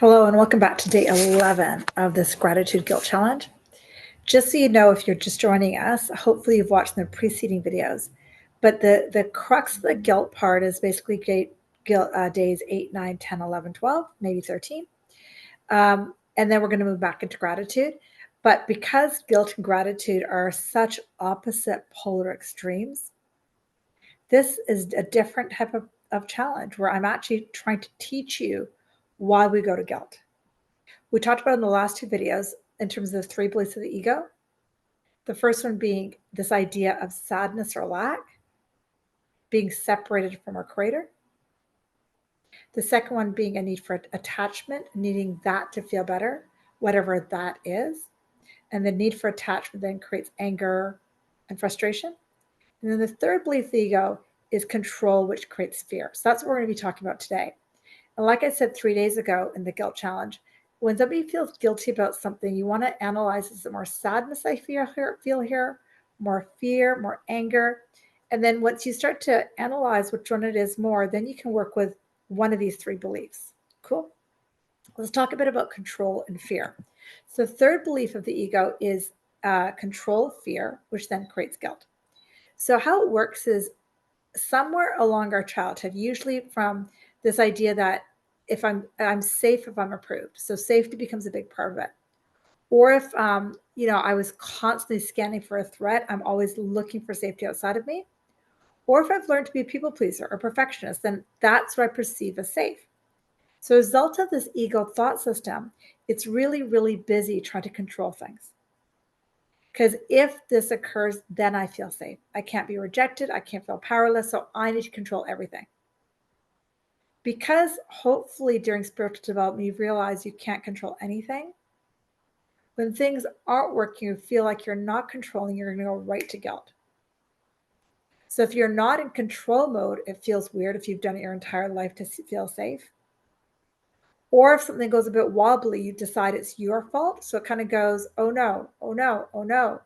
Hello and welcome back to day 11 of this gratitude guilt challenge. Just so you know, if you're just joining us, hopefully you've watched the preceding videos, but the crux of the guilt part is basically days 8, 9, 10, 11, 12, maybe 13. And then we're going to move back into gratitude. But because guilt and gratitude are such opposite polar extremes, this is a different type of challenge where I'm actually trying to teach you why we go to guilt. We talked about in the last two videos in terms of the three beliefs of the ego. The first one being this idea of sadness or lack, being separated from our creator. The second one being a need for attachment, needing that to feel better, whatever that is. And the need for attachment then creates anger and frustration. And then the third belief of the ego is control, which creates fear. So that's what we're going to be talking about today. And like I said 3 days ago in the guilt challenge, when somebody feels guilty about something, you want to analyze, is it more sadness I feel here, more fear, more anger? And then once you start to analyze which one it is more, then you can work with one of these three beliefs. Cool. Let's talk a bit about control and fear. So the third belief of the ego is control, fear, which then creates guilt. So how it works is somewhere along our childhood, usually from this idea that if I'm safe if I'm approved. So safety becomes a big part of it. Or if I was constantly scanning for a threat, I'm always looking for safety outside of me. Or if I've learned to be a people pleaser or perfectionist, then that's what I perceive as safe. So as a result of this ego thought system, it's really, really busy trying to control things. Because if this occurs, then I feel safe. I can't be rejected. I can't feel powerless. So I need to control everything. Because hopefully during spiritual development, you've realized you can't control anything. When things aren't working, you feel like you're not controlling, you're going to go right to guilt. So if you're not in control mode, it feels weird if you've done it your entire life to feel safe. Or if something goes a bit wobbly, you decide it's your fault. So it kind of goes, oh no, oh no, oh no.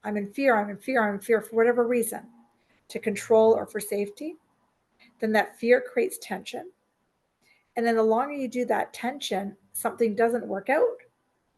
I'm in fear, I'm in fear, I'm in fear for whatever reason, to control or for safety. Then that fear creates tension. And then the longer you do that tension, something doesn't work out.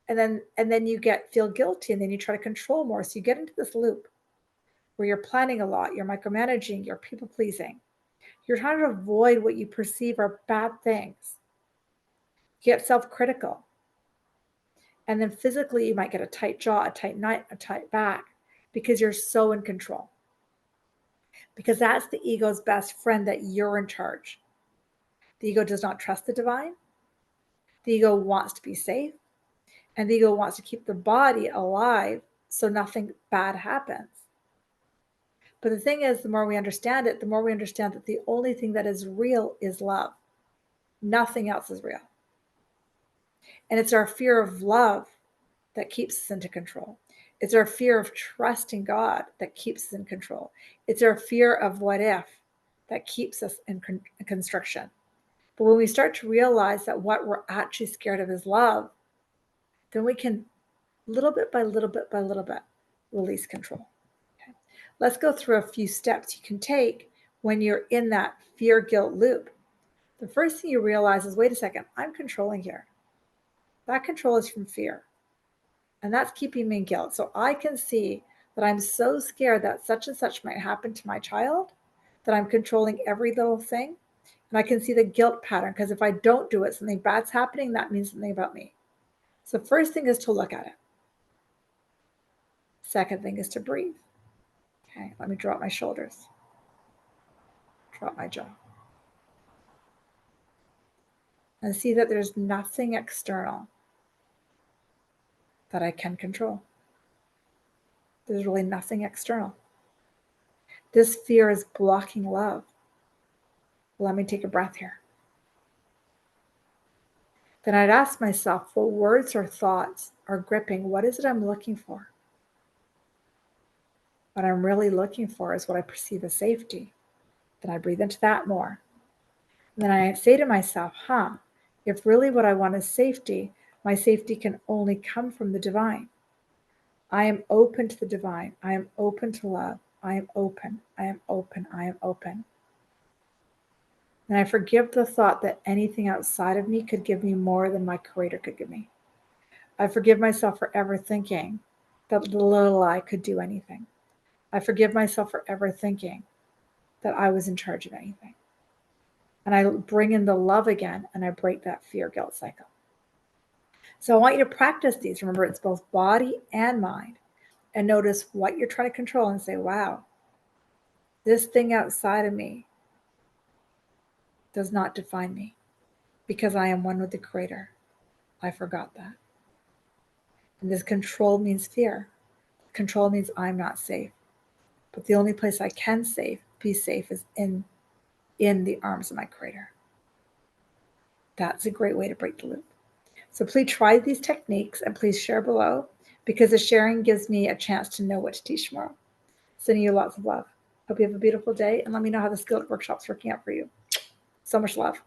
And then you feel guilty, and then you try to control more. So you get into this loop where you're planning a lot, you're micromanaging, you're people pleasing. You're trying to avoid what you perceive are bad things. You get self-critical. And then physically you might get a tight jaw, a tight neck, a tight back, because you're so in control. Because that's the ego's best friend, that you're in charge. The ego does not trust the divine. The ego wants to be safe. And the ego wants to keep the body alive so nothing bad happens. But the thing is, the more we understand it, the more we understand that the only thing that is real is love. Nothing else is real. And it's our fear of love that keeps us into control. It's our fear of trusting God that keeps us in control. It's our fear of what if that keeps us in constriction. But when we start to realize that what we're actually scared of is love, then we can little bit by little bit by little bit release control. Okay. Let's go through a few steps you can take when you're in that fear guilt loop. The first thing you realize is, wait a second, I'm controlling here. That control is from fear. And that's keeping me in guilt. So I can see that I'm so scared that such and such might happen to my child that I'm controlling every little thing. And I can see the guilt pattern, because if I don't do it, something bad's happening. That means something about me. So first thing is to look at it. Second thing is to breathe. Okay, let me drop my shoulders. Drop my jaw. And see that there's nothing external that I can control. There's really nothing external. This fear is blocking love. Let me take a breath here. Then I'd ask myself, what words or thoughts are gripping? What is it I'm looking for? What I'm really looking for is what I perceive as safety. Then I breathe into that more. And then I say to myself, if really what I want is safety, my safety can only come from the divine. I am open to the divine. I am open to love. I am open. I am open. I am open. And I forgive the thought that anything outside of me could give me more than my Creator could give me. I forgive myself for ever thinking that the little I could do anything. I forgive myself for ever thinking that I was in charge of anything. And I bring in the love again, and I break that fear-guilt cycle. So I want you to practice these. Remember, it's both body and mind. And notice what you're trying to control and say, wow, this thing outside of me does not define me because I am one with the Creator. I forgot that. And this control means fear. Control means I'm not safe. But the only place I can be safe is in the arms of my Creator. That's a great way to break the loop. So please try these techniques and please share below, because the sharing gives me a chance to know what to teach tomorrow. Sending you lots of love. Hope you have a beautiful day, and let me know how the Skillet Workshop's working out for you. So much love.